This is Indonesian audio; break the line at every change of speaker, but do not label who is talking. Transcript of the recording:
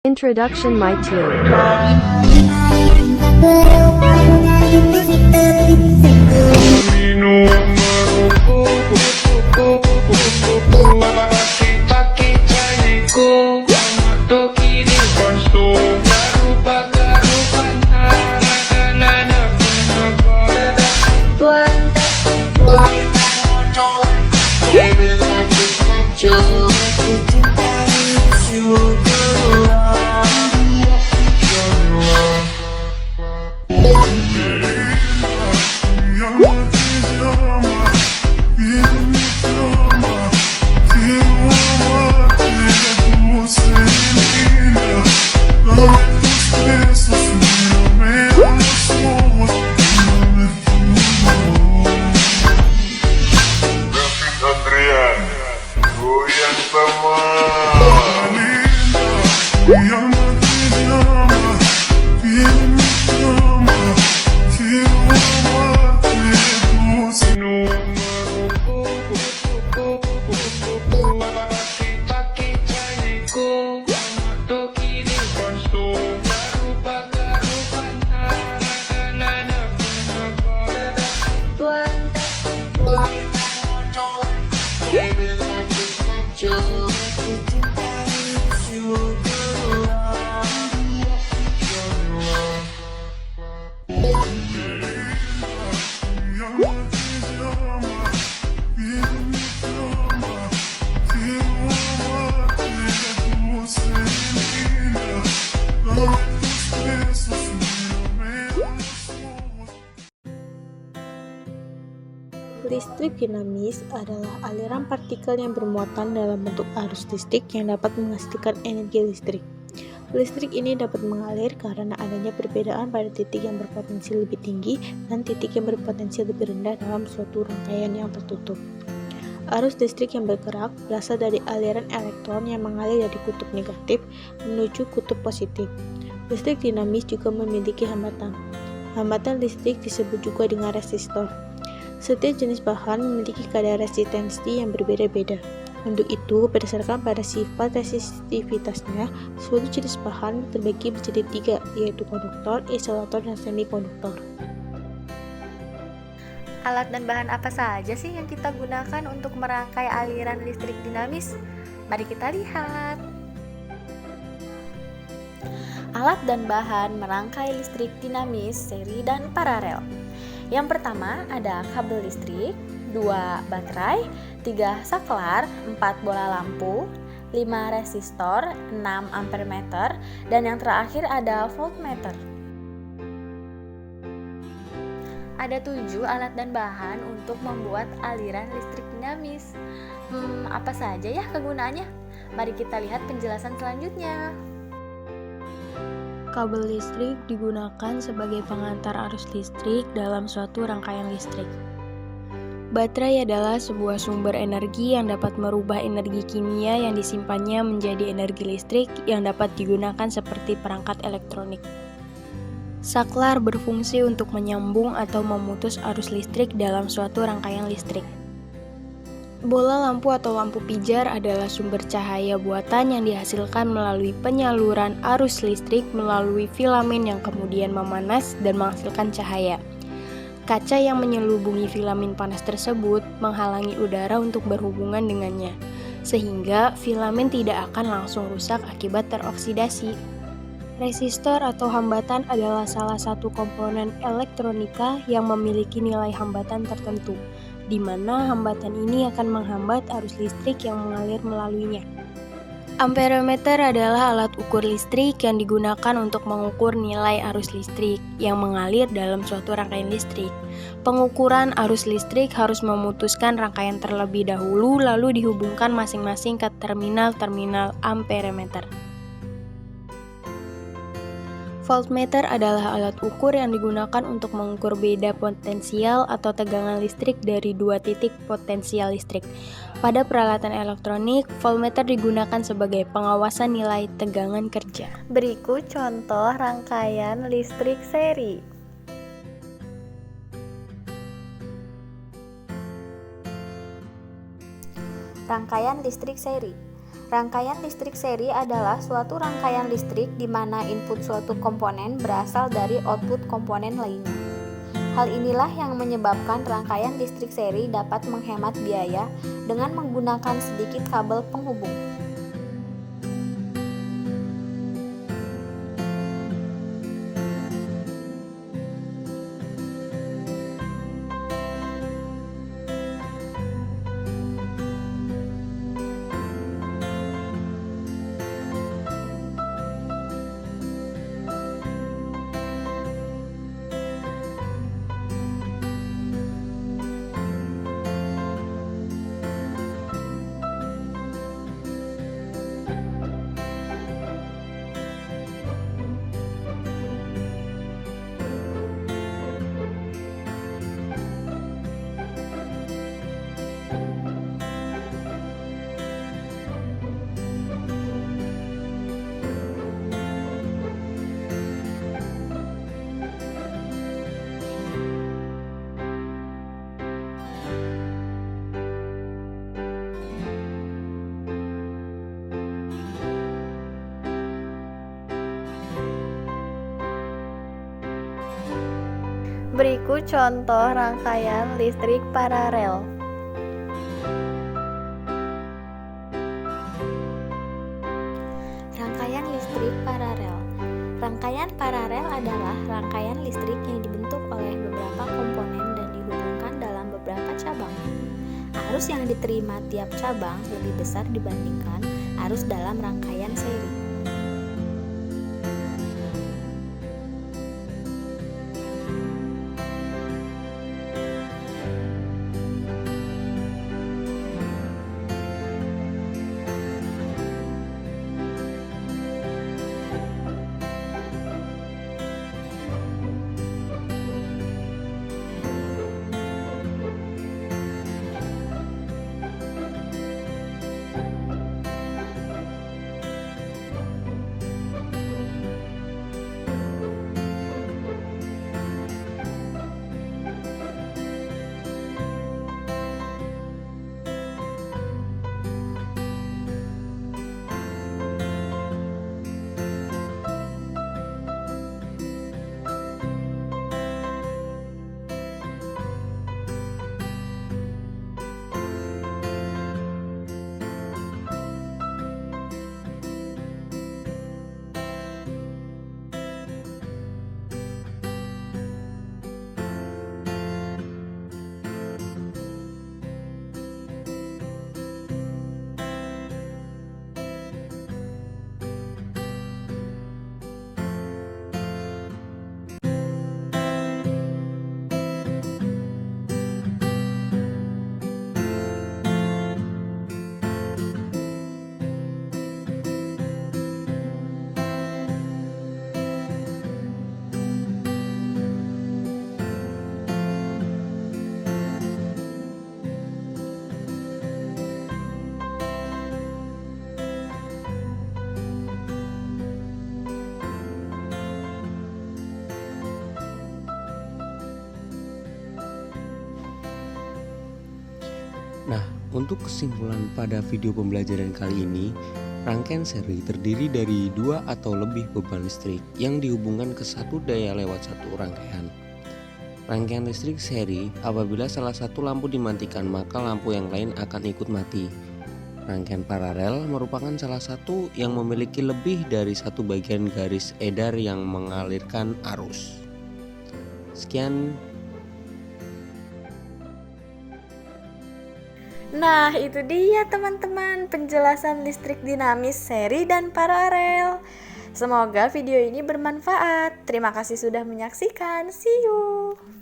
Introduction My Tune.
Listrik dinamis adalah aliran partikel yang bermuatan dalam bentuk arus listrik yang dapat menghasilkan energi listrik. Listrik ini dapat mengalir karena adanya perbedaan pada titik yang berpotensi lebih tinggi dan titik yang berpotensi lebih rendah dalam suatu rangkaian yang tertutup. Arus listrik yang bergerak berasal dari aliran elektron yang mengalir dari kutub negatif menuju kutub positif. Listrik dinamis juga memiliki hambatan. Hambatan listrik disebut juga dengan resistor. Setiap jenis bahan memiliki kadar resistensi yang berbeda-beda. Untuk itu, berdasarkan pada sifat resistivitasnya, suatu jenis bahan terbagi menjadi 3, yaitu konduktor, isolator, dan semikonduktor.
Alat dan bahan apa saja sih yang kita gunakan untuk merangkai aliran listrik dinamis? Mari kita lihat. Alat dan bahan merangkai listrik dinamis seri dan paralel. Yang pertama ada kabel listrik, 2 baterai, 3 saklar, 4 bola lampu, 5 resistor, 6 ampermeter, dan yang terakhir ada voltmeter. Ada 7 alat dan bahan untuk membuat aliran listrik dinamis. Apa saja ya kegunaannya? Mari kita lihat penjelasan selanjutnya.
Kabel listrik digunakan sebagai pengantar arus listrik dalam suatu rangkaian listrik. Baterai adalah sebuah sumber energi yang dapat merubah energi kimia yang disimpannya menjadi energi listrik yang dapat digunakan seperti perangkat elektronik. Saklar berfungsi untuk menyambung atau memutus arus listrik dalam suatu rangkaian listrik. Bola lampu atau lampu pijar adalah sumber cahaya buatan yang dihasilkan melalui penyaluran arus listrik melalui filamen yang kemudian memanas dan menghasilkan cahaya. Kaca yang menyelubungi filamen panas tersebut menghalangi udara untuk berhubungan dengannya, sehingga filamen tidak akan langsung rusak akibat teroksidasi. Resistor atau hambatan adalah salah satu komponen elektronika yang memiliki nilai hambatan tertentu, di mana hambatan ini akan menghambat arus listrik yang mengalir melaluinya. Amperemeter adalah alat ukur listrik yang digunakan untuk mengukur nilai arus listrik yang mengalir dalam suatu rangkaian listrik. Pengukuran arus listrik harus memutuskan rangkaian terlebih dahulu lalu dihubungkan masing-masing ke terminal-terminal amperemeter. Voltmeter adalah alat ukur yang digunakan untuk mengukur beda potensial atau tegangan listrik dari 2 titik potensial listrik. Pada peralatan elektronik, voltmeter digunakan sebagai pengawasan nilai tegangan kerja.
Berikut contoh rangkaian listrik seri. Rangkaian listrik seri. Rangkaian listrik seri adalah suatu rangkaian listrik di mana input suatu komponen berasal dari output komponen lainnya. Hal inilah yang menyebabkan rangkaian listrik seri dapat menghemat biaya dengan menggunakan sedikit kabel penghubung. Berikut contoh rangkaian listrik paralel. Rangkaian listrik paralel. Rangkaian paralel adalah rangkaian listrik yang dibentuk oleh beberapa komponen dan dihubungkan dalam beberapa cabang. Arus yang diterima tiap cabang lebih besar dibandingkan arus dalam rangkaian seri.
Nah, untuk kesimpulan pada video pembelajaran kali ini, rangkaian seri terdiri dari 2 atau lebih beban listrik yang dihubungkan ke satu daya lewat satu rangkaian. Rangkaian listrik seri, apabila salah satu lampu dimatikan maka lampu yang lain akan ikut mati. Rangkaian paralel merupakan salah satu yang memiliki lebih dari satu bagian garis edar yang mengalirkan arus. Sekian.
Nah, itu dia teman-teman penjelasan listrik dinamis seri dan paralel. Semoga video ini bermanfaat. Terima kasih sudah menyaksikan. See you.